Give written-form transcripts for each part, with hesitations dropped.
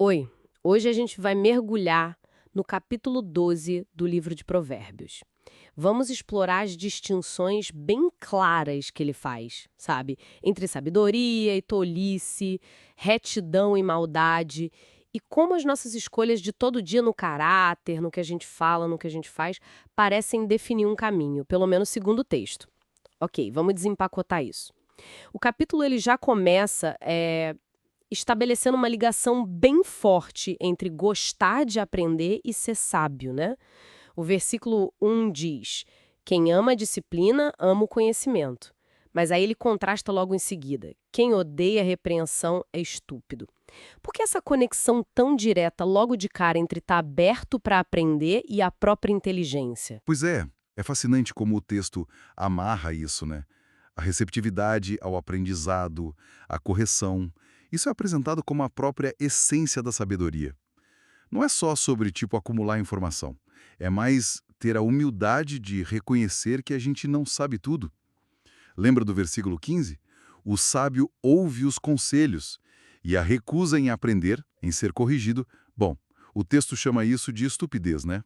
Oi, hoje a gente vai mergulhar no capítulo 12 do livro de Provérbios. Vamos explorar as distinções bem claras que ele faz, sabe? Entre sabedoria e tolice, retidão e maldade, e como as nossas escolhas de todo dia no caráter, no que a gente fala, no que a gente faz, parecem definir um caminho, pelo menos segundo o texto. Ok, vamos desempacotar isso. O capítulo ele já começa estabelecendo uma ligação bem forte entre gostar de aprender e ser sábio, né? O versículo 1 diz: Quem ama a disciplina, ama o conhecimento. Mas aí ele contrasta logo em seguida: Quem odeia a repreensão é estúpido. Por que essa conexão tão direta logo de cara entre estar aberto para aprender e a própria inteligência? Pois é fascinante como o texto amarra isso, né? A receptividade ao aprendizado, a correção. Isso é apresentado como a própria essência da sabedoria. Não é só sobre, tipo, acumular informação. É mais ter a humildade de reconhecer que a gente não sabe tudo. Lembra do versículo 15? O sábio ouve os conselhos e a recusa em aprender, em ser corrigido. Bom, o texto chama isso de estupidez, né?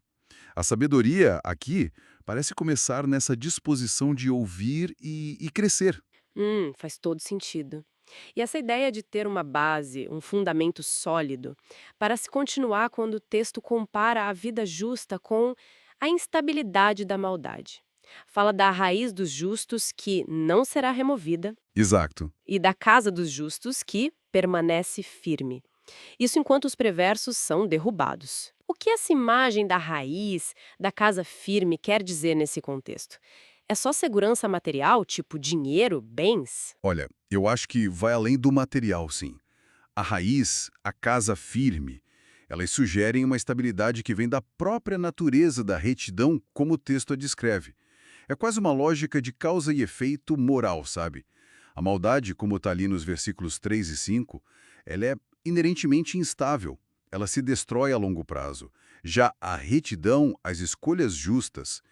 A sabedoria, aqui, parece começar nessa disposição de ouvir e crescer. Faz todo sentido. E essa ideia de ter uma base, um fundamento sólido, para se continuar quando o texto compara a vida justa com a instabilidade da maldade. Fala da raiz dos justos que não será removida Exato. e da casa dos justos que permanece firme. Isso enquanto os perversos são derrubados. O que essa imagem da raiz, da casa firme, quer dizer nesse contexto? É só segurança material, tipo dinheiro, bens? Olha, eu acho que vai além do material, sim. A raiz, a casa firme, elas sugerem uma estabilidade que vem da própria natureza da retidão, como o texto a descreve. É quase uma lógica de causa e efeito moral, sabe? A maldade, como está ali nos versículos 3 e 5, ela é inerentemente instável. Ela se destrói a longo prazo. Já a retidão, as escolhas justas,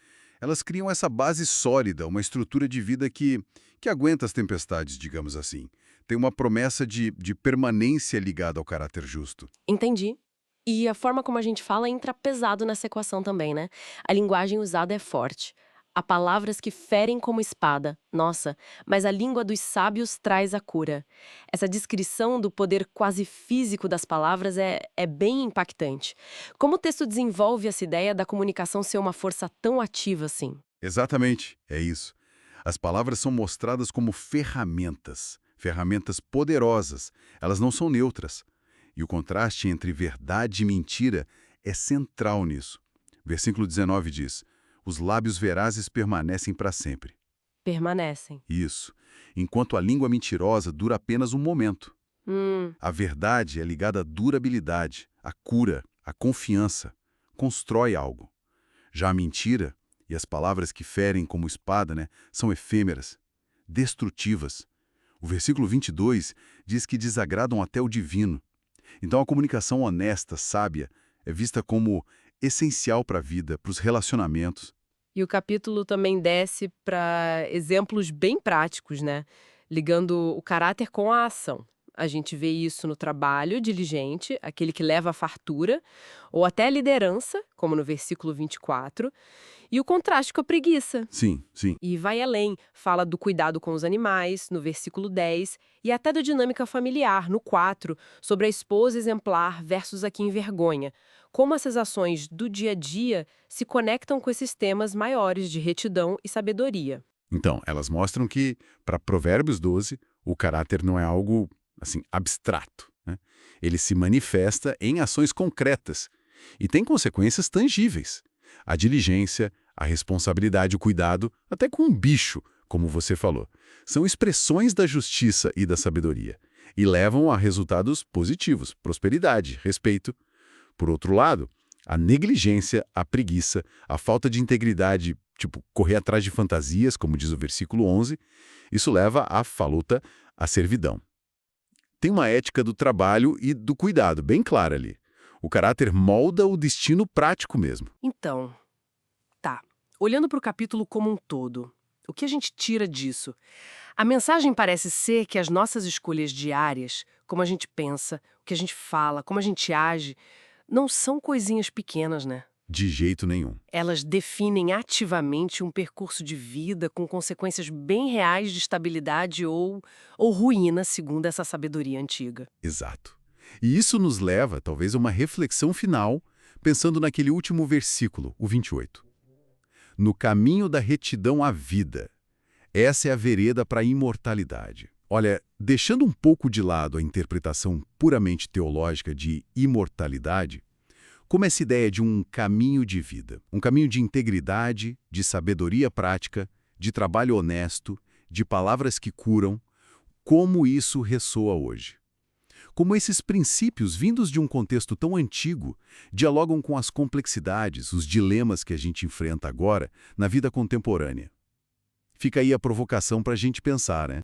elas criam essa base sólida, uma estrutura de vida que aguenta as tempestades, digamos assim. Tem uma promessa de permanência ligada ao caráter justo. Entendi. E a forma como a gente fala entra pesado nessa equação também, né? A linguagem usada é forte. Há palavras que ferem como espada. Nossa, mas a língua dos sábios traz a cura. Essa descrição do poder quase físico das palavras é bem impactante. Como o texto desenvolve essa ideia da comunicação ser uma força tão ativa assim? Exatamente, é isso. As palavras são mostradas como ferramentas, ferramentas poderosas. Elas não são neutras. E o contraste entre verdade e mentira é central nisso. Versículo 19 diz: Os lábios verazes permanecem para sempre. Permanecem. Isso. Enquanto a língua mentirosa dura apenas um momento. Hum. A verdade é ligada à durabilidade, à cura, à confiança. Constrói algo. Já a mentira e as palavras que ferem como espada, né, são efêmeras, destrutivas. O versículo 22 diz que desagradam até o divino. Então a comunicação honesta, sábia, é vista como essencial para a vida, para os relacionamentos. E o capítulo também desce para exemplos bem práticos, né? Ligando o caráter com a ação. A gente vê isso no trabalho diligente, aquele que leva à fartura, ou até a liderança, como no versículo 24, e o contraste com a preguiça. Sim, sim. E vai além, fala do cuidado com os animais, no versículo 10, e até da dinâmica familiar, no 4, sobre a esposa exemplar versus a que envergonha. Como essas ações do dia a dia se conectam com esses temas maiores de retidão e sabedoria. Então, elas mostram que, para Provérbios 12, o caráter não é algo, assim, abstrato, né? Ele se manifesta em ações concretas e tem consequências tangíveis. A diligência, a responsabilidade, o cuidado, até com um bicho, como você falou, são expressões da justiça e da sabedoria e levam a resultados positivos, prosperidade, respeito. Por outro lado, a negligência, a preguiça, a falta de integridade, tipo correr atrás de fantasias, como diz o versículo 11, isso leva à faluta, à servidão. Tem uma ética do trabalho e do cuidado bem clara ali. O caráter molda o destino prático mesmo. Então, tá. Olhando para o capítulo como um todo, O que a gente tira disso? A mensagem parece ser que as nossas escolhas diárias, como a gente pensa, o que a gente fala, como a gente age, não são coisinhas pequenas, né? De jeito nenhum. Elas definem ativamente um percurso de vida com consequências bem reais de estabilidade ou ruína, segundo essa sabedoria antiga. Exato. E isso nos leva, talvez, a uma reflexão final, pensando naquele último versículo, o 28. No caminho da retidão à vida. Essa é a vereda para a imortalidade. Olha, deixando um pouco de lado a interpretação puramente teológica de imortalidade, como essa ideia de um caminho de vida, um caminho de integridade, de sabedoria prática, de trabalho honesto, de palavras que curam, como isso ressoa hoje? Como esses princípios, vindos de um contexto tão antigo, dialogam com as complexidades, os dilemas que a gente enfrenta agora na vida contemporânea? Fica aí a provocação para a gente pensar, né?